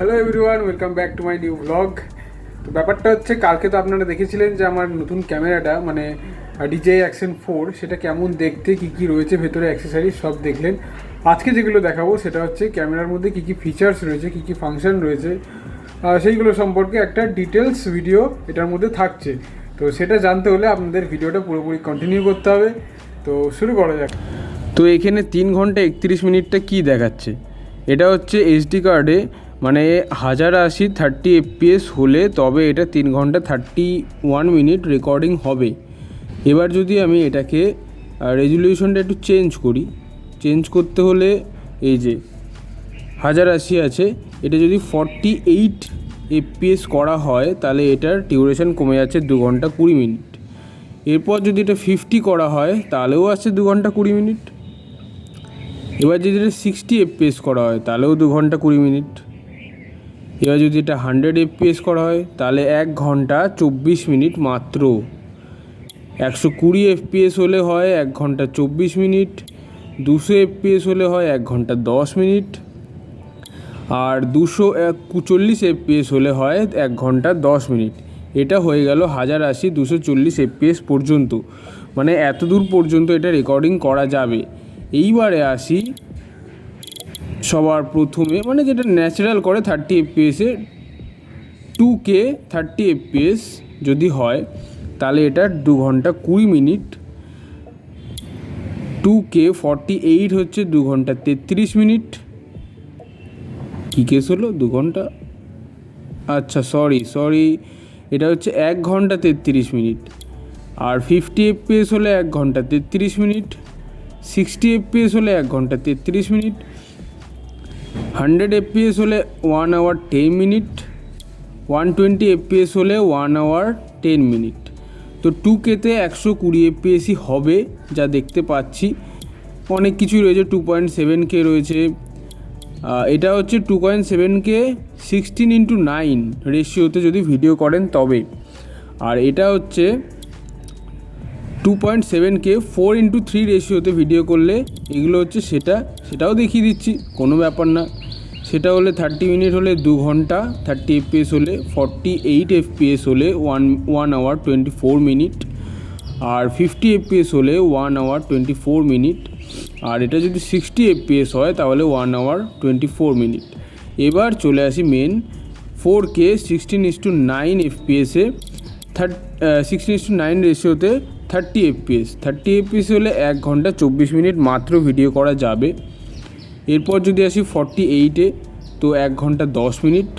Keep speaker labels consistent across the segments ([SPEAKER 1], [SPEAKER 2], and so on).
[SPEAKER 1] Hello everyone, welcome back to my new blog. তো ব্যাপারটা হচ্ছে, কালকে তো আপনারা দেখেছিলেন যে আমার নতুন ক্যামেরাটা মানে DJI Action 4 সেটা কেমন দেখতে, কী কী রয়েছে ভেতরে অ্যাক্সেসরিজ সব দেখলেন। আজকে যেগুলো দেখাবো সেটা হচ্ছে ক্যামেরার মধ্যে কী কী ফিচার্স রয়েছে, কী কী ফাংশন রয়েছে, সেইগুলো সম্পর্কে একটা ডিটেলস ভিডিও এটার মধ্যে থাকছে। তো সেটা জানতে হলে আপনাদের ভিডিওটা পুরোপুরি কন্টিনিউ করতে হবে। তো শুরু করা যাক। তো এখানে 3 ঘন্টা 31 মিনিটটা কী দেখাচ্ছে, এটা হচ্ছে SD কার্ডে মানে 1080 30 FPS হলে তবে এটা 3 ঘন্টা 31 মিনিট রেকর্ডিং হবে। এবার যদি আমি এটাকে রেজুলিউশনটা একটু চেঞ্জ করতে হলে এই যে 1080 আছে, এটা যদি 48 FPS করা হয় তাহলে এটার ডিউরেশন কমে যাচ্ছে 2 ঘন্টা 20 মিনিট। এরপর যদি এটা 50 করা হয় তাহলেও আছে 2 ঘন্টা 20 মিনিট। এবার যদি এটা 60 FPS করা হয় তাহলেও 2 ঘন্টা 20 মিনিট। এবার যদি এটা 100 FPS করা হয় তাহলে 1 ঘন্টা 24 মিনিট মাত্র। 120 FPS হলে হয় 1 ঘন্টা 24 মিনিট। 200 FPS হলে হয় 1 ঘন্টা 10 মিনিট। আর 240 FPS হলে হয় 1 ঘন্টা 10 মিনিট। এটা হয়ে গেল 1080 240 FPS পর্যন্ত, মানে এত দূর পর্যন্ত এটা রেকর্ডিং করা যাবে। এইবারে আসি সবার প্রথমে, মানে যেটা ন্যাচারাল করে 30 FPS-এ 2K 30 FPS যদি হয় তাহলে এটা 2 ঘন্টা 20 মিনিট। 2K 48 হচ্ছে 2 ঘন্টা 33 মিনিট। কী কেস হলো 2 ঘন্টা, আচ্ছা সরি, এটা হচ্ছে 1 ঘন্টা 33 মিনিট। আর 50 FPS হলে 1 ঘন্টা 33 মিনিট। 60 FPS হলে 1 ঘন্টা 33 মিনিট। 100 FPS হলে 1 আওয়ার 10 মিনিট। 120 FPS হলে 1 আওয়ার 10 মিনিট। তো 2K-তে 120 FPS-ই হবে যা দেখতে পাচ্ছি। অনেক কিছুই রয়েছে, 2.7K রয়েছে। এটা হচ্ছে 2.7K 16:9 রেশিওতে যদি ভিডিও করেন তবে। আর এটা হচ্ছে 2.7K 4:3 রেশিওতে ভিডিও করলে এগুলো হচ্ছে সেটাও দেখিয়ে দিচ্ছি, কোনো ব্যাপার না। সেটা হলে 30 মিনিট হলে 2 ঘন্টা, 30 FPS হলে 48 FPS হলে 1 আওয়ার 24 মিনিট। আর 50 FPS হলে 1 আওয়ার 24 মিনিট। আর এটা যদি 60 FPS হয় তাহলে 1 আওয়ার 24 মিনিট। এবার চলে আসি মেন 4K 16:9 FPS-এ 16:9 রেশিওতে 30 FPS। 30 FPS হলে 1 ঘন্টা 24 মিনিট মাত্র ভিডিও করা যাবে। এরপর যদি আসি 48-এ তো 1 ঘন্টা 10 মিনিট।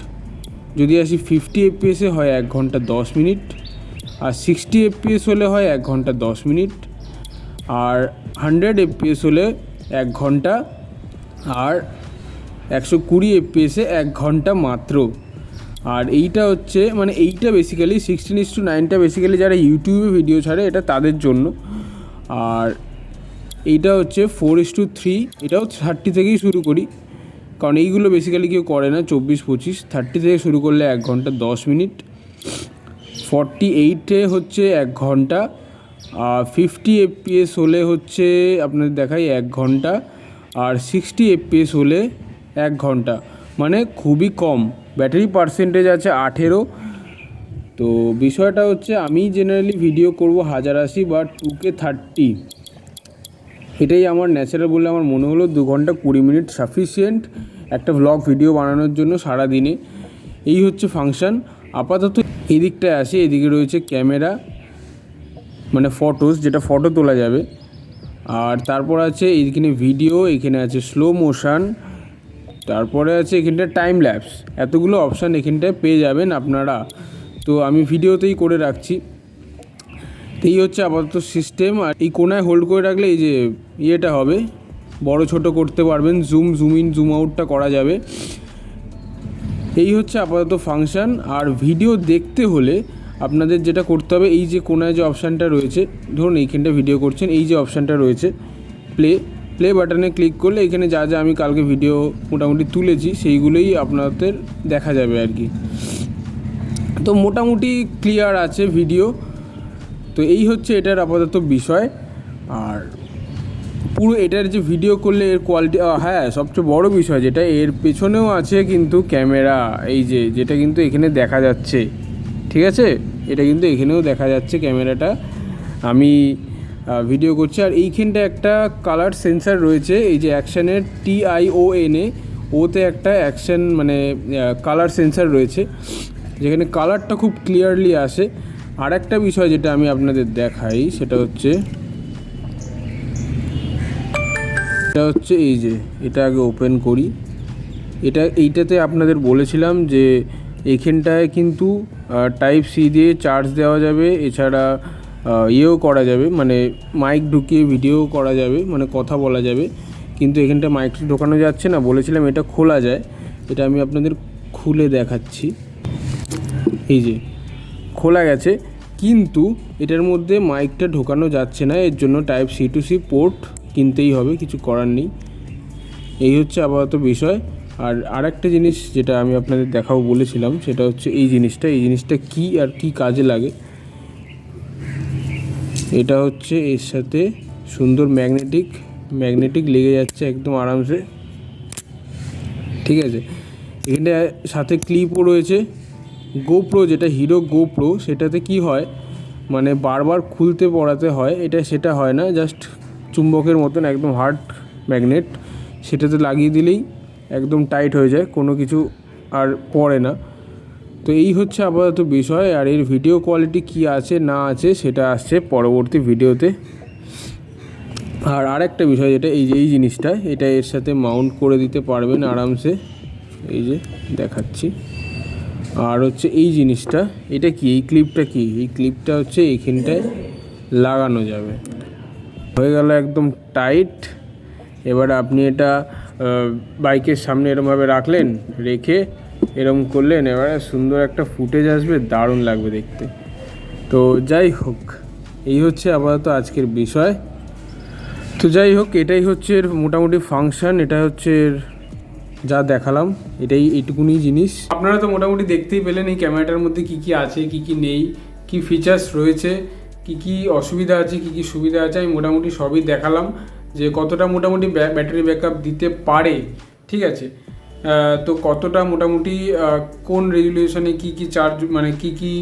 [SPEAKER 1] যদি আসি 50 FPS-এ হয় 1 ঘন্টা 10 মিনিট। আর 60 FPS হলে হয় 1 ঘন্টা 10 মিনিট। আর 100 FPS হলে 1 ঘন্টা। আর 120 FPS-এ 1 ঘন্টা মাত্র। আর এইটা হচ্ছে মানে এইটা বেসিক্যালি 16:9টা বেসিক্যালি যারা ইউটিউবে ভিডিও ছাড়ে এটা তাদের জন্য। আর এইটা হচ্ছে 4:3, এটাও 30 থেকেই শুরু করি কারণ এইগুলো বেসিক্যালি কেউ করে না। 24-25 30 থেকে শুরু করলে 1 ঘন্টা 10 মিনিট। 48-এ হচ্ছে 1 ঘন্টা। 50 FPS হলে হচ্ছে আপনাদের দেখাই 1 ঘন্টা। আর 60 FPS হলে 1 ঘন্টা, মানে খুবই কম। ব্যাটারি পার্সেন্টেজ আছে 18। তো বিষয়টা হচ্ছে আমি জেনারেলি ভিডিও করব 1080 বা 2K 30, এটাই আমার ন্যাচারাল বলে আমার মনে হলো। 2 ঘন্টা 20 মিনিট সাফিসিয়েন্ট একটা ভ্লগ ভিডিও বানানোর জন্য সারা দিনে। এই হচ্ছে ফাংশন। আপাতত এই দিকটায় আসে, এদিকে রয়েছে ক্যামেরা মানে ফটোস, যেটা ফটো তোলা যাবে। আর তারপর আছে এইখানে ভিডিও, এখানে আছে স্লো মোশন, তারপরে আছে এখানটায় টাইম ল্যাপস। এতগুলো অপশান এখানটায় পেয়ে যাবেন আপনারা। তো আমি ভিডিওতেই করে রাখছি। তো এই হচ্ছে আপাতত সিস্টেম। আর এই কোনায় হোল্ড করে রাখলে এই যে ইয়েটা হবে, বড় ছোট করতে পারবেন, জুম ইন জুম আউটটা করা যাবে। এই হচ্ছে আপাতত ফাংশান। আর ভিডিও দেখতে হলে আপনাদের যেটা করতে হবে, এই যে কোনায় যে অপশানটা রয়েছে, ধরুন এইখানটা ভিডিও করছেন, এই যে অপশানটা রয়েছে প্লে বাটনে ক্লিক করলে এখানে যা যা আমি কালকে ভিডিও মোটামুটি তুলেছি সেইগুলোই আপনাদের দেখা যাবে আর কি। তো মোটামুটি ক্লিয়ার আছে ভিডিও। তো এই হচ্ছে এটার আপাতত বিষয়। আর পুরো এটার যে ভিডিও করলে এর কোয়ালিটি, হ্যাঁ সবচেয়ে বড় বিষয় যেটা এর পেছনেও আছে কিন্তু ক্যামেরা, এই যে যেটা কিন্তু এখানে দেখা যাচ্ছে, ঠিক আছে, এটা কিন্তু এখানেও দেখা যাচ্ছে ক্যামেরাটা। আমি ভিডিও করছি আর এইখানটা একটা কালার সেন্সার রয়েছে, এই যে অ্যাকশানের TIONA ওতে একটা অ্যাকশান মানে কালার সেন্সার রয়েছে, যেখানে কালারটা খুব ক্লিয়ারলি আসে। আর একটা বিষয় যেটা আমি আপনাদের দেখাই সেটা হচ্ছে এই যে এটা আগে ওপেন করি, এইটাতে আপনাদের বলেছিলাম যে এইখানটায় কিন্তু Type-C দিয়ে চার্জ দেওয়া যাবে, এছাড়া ইয়েও করা যাবে, মানে মাইক ঢুকিয়ে ভিডিও করা যাবে, মানে কথা বলা যাবে। কিন্তু এখানটা মাইক ঢোকানো যাচ্ছে না, বলেছিলাম এটা খোলা যায়, এটা আমি আপনাদের খুলে দেখাচ্ছি। এই যে খোলা গেছে, কিন্তু এটার মধ্যে মাইকটা ঢোকানো যাচ্ছে না, এর জন্য Type-C to C পোর্ট কিনতেই হবে, কিছু করার নেই। এই হচ্ছে আপাতত বিষয়। আর আরেকটা জিনিস যেটা আমি আপনাদের দেখাবো বলেছিলাম সেটা হচ্ছে এই জিনিসটা কি আর কি কাজে লাগে। এটা হচ্ছে এর সাথে সুন্দর ম্যাগনেটিক লেগে যাচ্ছে একদম আরামসে, ঠিক আছে। এখানে সাথে ক্লিপও রয়েছে। গোপ্রো যেটা হিরো গোপ্রো, সেটাতে কি হয় মানে বারবার খুলতে পড়াতে হয়, এটা সেটা হয় না, জাস্ট চুম্বকের মতন একদম হার্ড ম্যাগনেট, সেটাতে লাগিয়ে দিলেই একদম টাইট হয়ে যায়, কোনো কিছু আর পড়ে না। তো এই হচ্ছে আপাতত বিষয়। আর এর ভিডিও কোয়ালিটি কি আছে না আছে সেটা আসছে পরবর্তী ভিডিওতে। আর আরেকটা বিষয় যেটা এই জিনিসটা, এটা এর সাথে মাউন্ট করে দিতে পারবেন আরামসে, এই যে দেখাচ্ছি। আর হচ্ছে এই জিনিসটা, এটা কি, এই ক্লিপটা হচ্ছে এইখানটায় লাগানো যাবে, হয়ে গেল একদম টাইট। এবার আপনি এটা বাইকের সামনে এরমভাবে রাখলেন, রেখে এরম করলেন, এবারে সুন্দর একটা ফুটেজ আসবে, দারুণ লাগবে দেখতে। তো যাই হোক, এই হচ্ছে আপাতত আজকের বিষয়। তো যাই হোক, এটাই হচ্ছে এর মোটামুটি ফাংশন, এটা হচ্ছে এর যা দেখালাম, এইটুকুনি জিনিস। আপনারা তো মোটামুটি দেখতেই পেলেন এই ক্যামেরাটার মধ্যে কি কি আছে, কি কি নেই, কি ফিচার্স রয়েছে, কি কি অসুবিধা আছে, কি কি সুবিধা আছে, আমি মোটামুটি সবই দেখালাম যে কতটা মোটামুটি ব্যাটারি ব্যাকআপ দিতে পারে, ঠিক আছে। তো কতটা মোটামুটি কোন রেজুলেশনে কি কি চার্জ, মানে কি কি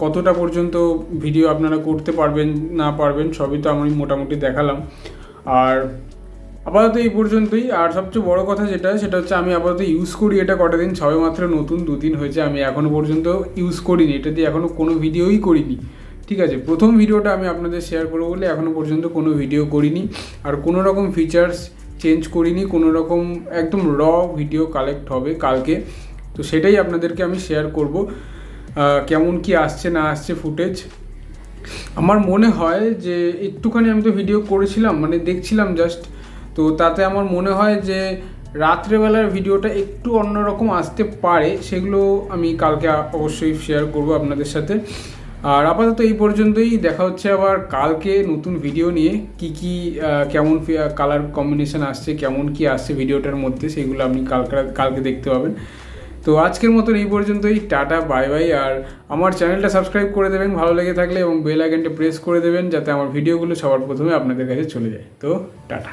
[SPEAKER 1] কতটা পর্যন্ত ভিডিও আপনারা করতে পারবেন না পারবেন, সবই তো আমি মোটামুটি দেখালাম। আর আপাতত এই পর্যন্তই। আর সবচেয়ে বড় কথা সেটা হচ্ছে আমি আপাতত ইউজ করি এটা কটা দিন, সবে মাত্র নতুন 2 দিন হয়েছে, আমি এখনও পর্যন্ত ইউজ করিনি, এটা দিয়ে এখনও কোনো ভিডিওই করিনি, ঠিক আছে। প্রথম ভিডিওটা আমি আপনাদের শেয়ার করবো বলে এখনও পর্যন্ত কোনো ভিডিও করিনি, আর কোনো রকম ফিচার্স চেঞ্জ করিনি, কোনো রকম একদম র ভিডিও কালেক্ট হবে কালকে, তো সেটাই আপনাদেরকে আমি শেয়ার করব, কেমন কি আসছে না আসছে ফুটেজ। আমার মনে হয় যে একটুখানি আমি তো ভিডিও করেছিলাম, মানে দেখছিলাম জাস্ট, তো তাতে আমার মনে হয় যে রাত্রেবেলার ভিডিওটা একটু অন্যরকম আসতে পারে, সেগুলো আমি কালকে অবশ্যই শেয়ার করব আপনাদের সাথে। আর আপাতত এই পর্যন্তই, দেখা হচ্ছে আবার কালকে নতুন ভিডিও নিয়ে, কি কি কেমন কালার কম্বিনেশন আসছে, কেমন কি আসছে ভিডিওটার মধ্যে, সেগুলো আপনি কালকে দেখতে পাবেন। তো আজকের মতন এই পর্যন্তই, টাটা বাই বাই। আর আমার চ্যানেলটা সাবস্ক্রাইব করে দেবেন ভালো লেগে থাকলে, এবং বেল আইকনটা প্রেস করে দেবেন যাতে আমার ভিডিওগুলো সবার প্রথমে আপনাদের কাছে চলে যায়। তো টাটা।